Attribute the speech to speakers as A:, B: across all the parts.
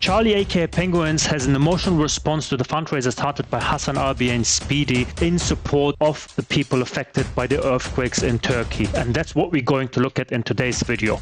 A: Charlie aka Penguins has an emotional response to the fundraiser started by Hasanabi and Speedy in support of the people affected by the earthquakes in Turkey. And that's what we're going to look at in today's video.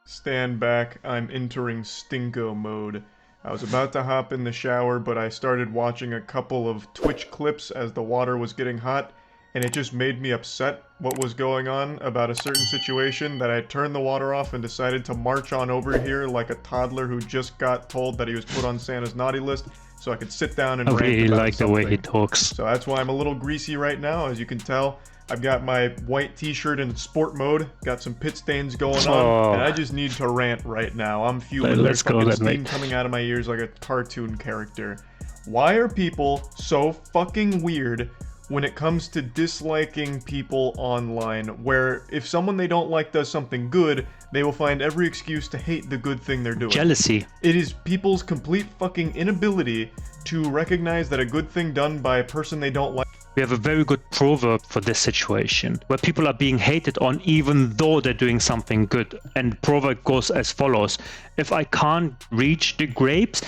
B: Stand back, I'm entering stinko mode. I was about to hop in the shower, but I started watching a couple of Twitch clips as the water was getting hot, and it just made me upset what was going on about a certain situation that I turned the water off and decided to march on over here like a toddler who just got told that he was put on Santa's naughty list so I could sit down and rant about something.
A: I really like the way he talks.
B: So that's why I'm a little greasy right now, as you can tell. I've got my white t-shirt in sport mode, got some pit stains going on, and I just need to rant right now. I'm feeling the fucking steam coming out of my ears like a cartoon character. Why are people so fucking weird when it comes to disliking people online, where if someone they don't like does something good, they will find every excuse to hate the good thing they're doing?
A: Jealousy.
B: It is people's complete fucking inability to recognize that a good thing done by a person they don't like.
A: We have a very good proverb for this situation, where people are being hated on even though they're doing something good. And the proverb goes as follows: if I can't reach the grapes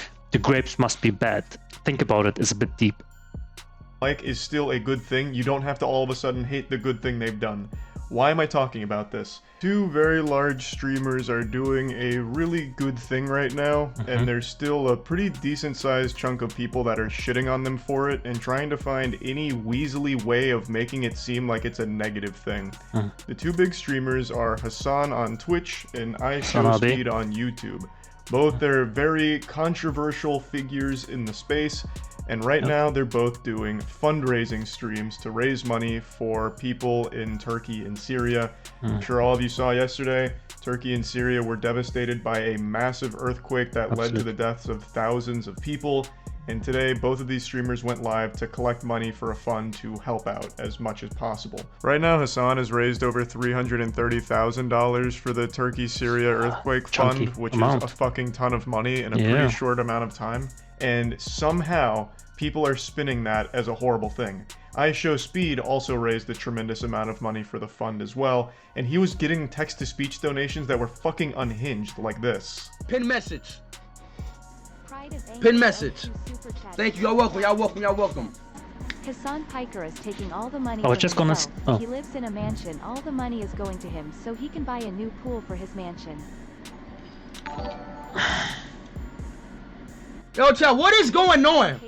A: must be bad. Think about it, it's a bit deep.
B: Like is still a good thing. You don't have to all of a sudden hate the good thing they've done. Why am I talking about this? Two very large streamers are doing a really good thing right now, and there's still a pretty decent sized chunk of people that are shitting on them for it and trying to find any weaselly way of making it seem like it's a negative thing. The two big streamers are Hassan on Twitch and IShowSpeed on YouTube. Both are very controversial figures in the space, and right now they're both doing fundraising streams to raise money for people in Turkey and Syria. I'm sure all of you saw yesterday, Turkey and Syria were devastated by a massive earthquake that led to the deaths of thousands of people. And today, both of these streamers went live to collect money for a fund to help out as much as possible. Right now, Hassan has raised over $330,000 for the Turkey-Syria earthquake fund, which is a fucking ton of money in a pretty short amount of time. And somehow, people are spinning that as a horrible thing. IShowSpeed also raised a tremendous amount of money for the fund as well, and he was getting text-to-speech donations that were fucking unhinged, like this.
C: Pin message. Pin message. Thank you. Y'all welcome. Y'all welcome. Y'all welcome.
D: Cr1tikal is taking all the money.
A: I was just gonna.
D: He lives in a mansion. All the money is going to him, so he can buy a new pool for his mansion.
C: Yo, chat, what is going on?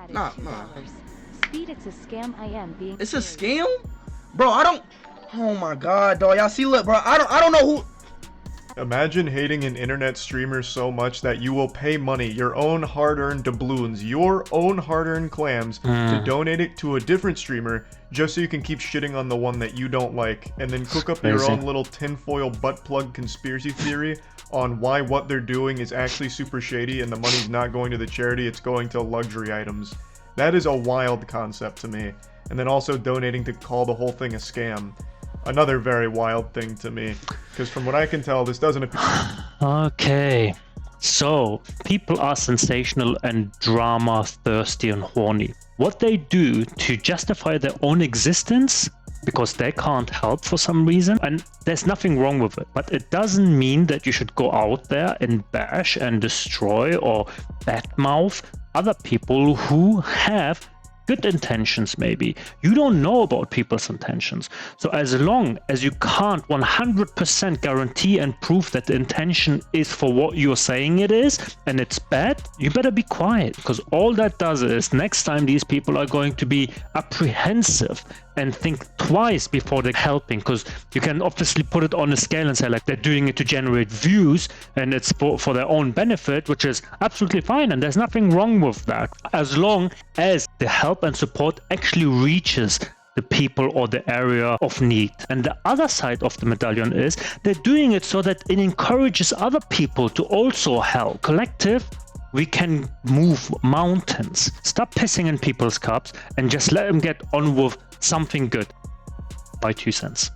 D: Nah. Speed, it's a scam. I am being.
C: It's a scam, bro. I don't. Oh my god, dog. Y'all see, look, bro. I don't know who.
B: Imagine hating an internet streamer so much that you will pay money, your own hard-earned doubloons, your own hard-earned clams, to donate it to a different streamer just so you can keep shitting on the one that you don't like, and then cook up your own little tinfoil butt plug conspiracy theory on why what they're doing is actually super shady and the money's not going to the charity, it's going to luxury items. That is a wild concept to me. And then also donating to call the whole thing a scam. Another very wild thing to me, because from what I can tell, this doesn't appear.
A: Okay, so people are sensational and drama thirsty and horny. What they do to justify their own existence, because they can't help for some reason, and there's nothing wrong with it, but it doesn't mean that you should go out there and bash and destroy or badmouth other people who have good intentions. Maybe you don't know about people's intentions, so as long as you can't 100% guarantee and prove that the intention is for what you're saying it is and it's bad, you better be quiet, because all that does is next time these people are going to be apprehensive and think twice before they're helping, because you can obviously put it on a scale and say like they're doing it to generate views and it's for their own benefit, which is absolutely fine, and there's nothing wrong with that, as long as the help and support actually reaches the people or the area of need. And the other side of the medallion is they're doing it so that it encourages other people to also help. Collective, we can move mountains. Stop pissing in people's cups and just let them get on with something good. My 2 cents.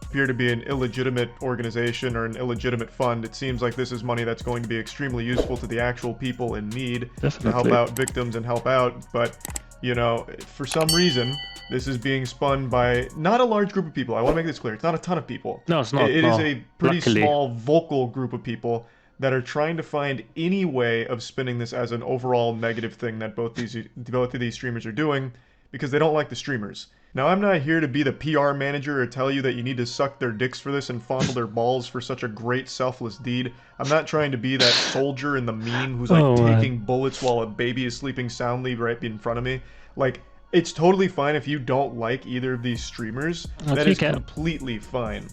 B: Appear to be an illegitimate organization or an illegitimate fund. It seems like this is money that's going to be extremely useful to the actual people in need.
A: Definitely.
B: To help out victims and help out, but you know, for some reason, this is being spun by not a large group of people. I want to make this clear. It's not a ton of people.
A: No, it's not.
B: It
A: no.
B: is a pretty
A: Luckily.
B: small, vocal group of people that are trying to find any way of spinning this as an overall negative thing that both of these streamers are doing because they don't like the streamers. Now, I'm not here to be the PR manager or tell you that you need to suck their dicks for this and fondle their balls for such a great selfless deed. I'm not trying to be that soldier in the meme who's like taking bullets while a baby is sleeping soundly right in front of me. Like, it's totally fine if you don't like either of these streamers. That is completely fine.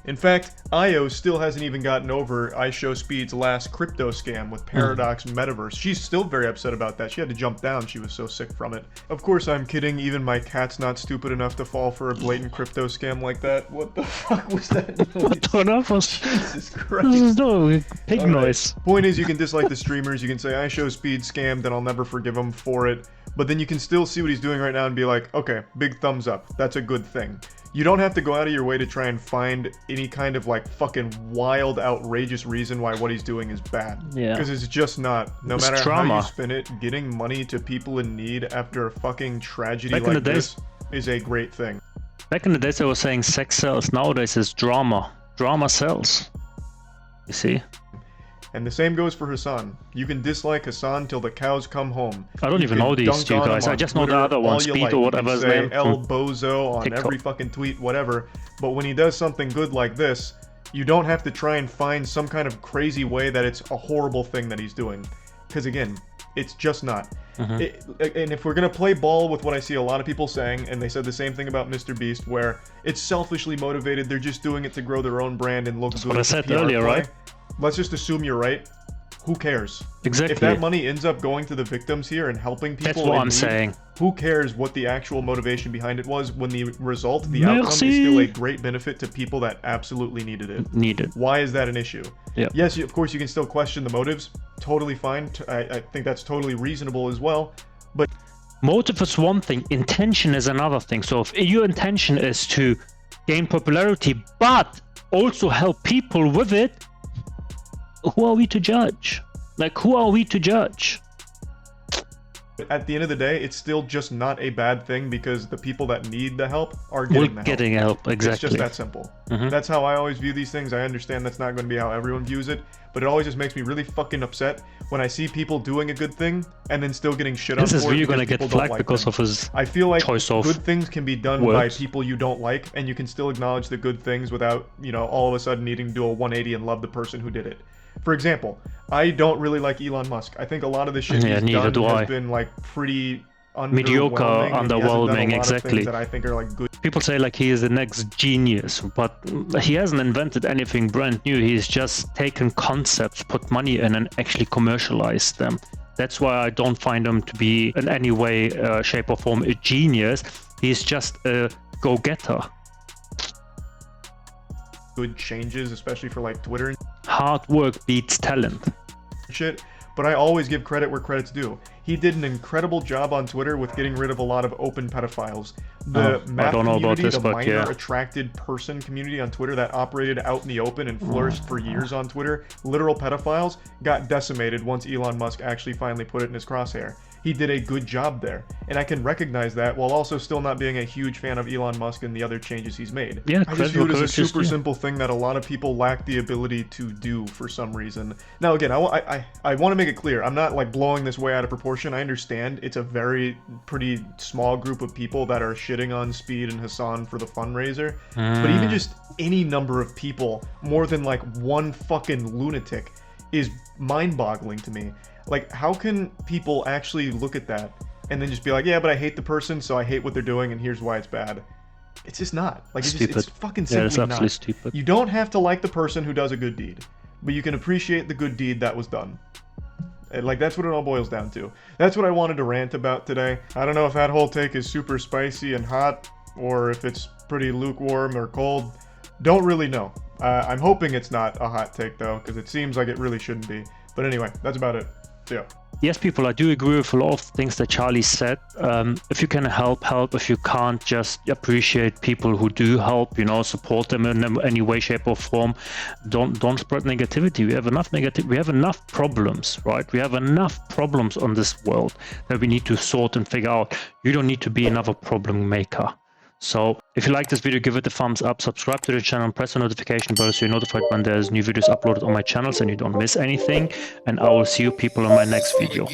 B: In fact, IO still hasn't even gotten over IShowSpeed's last crypto scam with Paradox Metaverse. She's still very upset about that. She had to jump down. She was so sick from it. Of course, I'm kidding. Even my cat's not stupid enough to fall for a blatant crypto scam like that. What the fuck was that noise?
A: What on earth was...
B: Jesus Christ.
A: This is no pig noise.
B: Point is, you can dislike the streamers. You can say, IShowSpeed scammed, and I'll never forgive him for it. But then you can still see what he's doing right now and be like, okay, big thumbs up. That's a good thing. You don't have to go out of your way to try and find any kind of like fucking wild, outrageous reason why what he's doing is bad. Yeah. Because it's just not. No matter how you spin it, getting money to people in need after a fucking tragedy like this is a great thing.
A: Back in the days, I was saying sex sells. Nowadays, it's drama. Drama sells. You see?
B: And the same goes for Hasan. You can dislike Hasan till the cows come home.
A: I don't even know these two guys. I just know the other one, Speed or whatever his name.
B: El Bozo on every fucking tweet, whatever. But when he does something good like this, you don't have to try and find some kind of crazy way that it's a horrible thing that he's doing. Because again, it's just not. And if we're going to play ball with what I see a lot of people saying, and they said the same thing about Mr. Beast, where it's selfishly motivated, they're just doing it to grow their own brand and look good. That's
A: what I said earlier, right?
B: Let's just assume you're right. Who cares?
A: Exactly.
B: If that money ends up going to the victims here and helping people,
A: that's what I'm saying.
B: Who cares what the actual motivation behind it was when the result, the outcome, is still a great benefit to people that absolutely needed it. Why is that an issue?
A: Yeah.
B: Yes, of course you can still question the motives. Totally fine. I think that's totally reasonable as well. But
A: motive is one thing, intention is another thing. So if your intention is to gain popularity, but also help people with it, who are we to judge? Like, who are we to judge?
B: At the end of the day, it's still just not a bad thing because the people that need the help are getting help. Exactly. It's just that simple. That's how I always view these things. I understand that's not going to be how everyone views it, but it always just makes me really fucking upset when I see people doing a good thing and then still getting shit on for it.
A: This is really going to get flagged because of his
B: I feel like good things can be done by people you don't like, and you can still acknowledge the good things without, you know, all of a sudden needing to do a 180 and love the person who did it. For example, I don't really like Elon Musk. I think a lot of the shit he's done has been like pretty
A: mediocre, underwhelming, exactly.
B: That I think are like good.
A: People say like he is the next genius, but he hasn't invented anything brand new. He's just taken concepts, put money in, and actually commercialized them. That's why I don't find him to be in any way, shape or form a genius. He's just a go-getter.
B: Good changes, especially for like Twitter.
A: Hard work beats talent.
B: Shit, but I always give credit where credit's due. He did an incredible job on Twitter with getting rid of a lot of open pedophiles. The math community, the minor attracted person community on Twitter that operated out in the open and flourished for years on Twitter, literal pedophiles, got decimated once Elon Musk actually finally put it in his crosshair. He did a good job there, and I can recognize that while also still not being a huge fan of Elon Musk and the other changes he's made.
A: Yeah,
B: I just view it as a super simple thing that a lot of people lack the ability to do for some reason. Now again, I want to make it clear, I'm not like blowing this way out of proportion. I understand it's a pretty small group of people that are shitting on Speed and Hasan for the fundraiser, but even just any number of people, more than like one fucking lunatic, is mind-boggling to me. Like, how can people actually look at that and then just be like, yeah, but I hate the person, so I hate what they're doing, and here's why it's bad? It's just not. Like, it's fucking simply not.
A: Stupid.
B: You don't have to like the person who does a good deed, but you can appreciate the good deed that was done. Like, that's what it all boils down to. That's what I wanted to rant about today. I don't know if that whole take is super spicy and hot, or if it's pretty lukewarm or cold. Don't really know. I'm hoping it's not a hot take, though, because it seems like it really shouldn't be. But anyway, that's about it. See ya.
A: yes, people, I do agree with a lot of things that Charlie said. If you can help. If you can't, just appreciate people who do help, you know, support them in any way, shape or form. Don't spread negativity. We have enough we have enough problems, right? We have enough problems on this world that we need to sort and figure out. You don't need to be another problem maker. So if you like this video, give it a thumbs up, subscribe to the channel, and press the notification bell so you're notified when there's new videos uploaded on my channels and you don't miss anything. And I will see you people in my next video.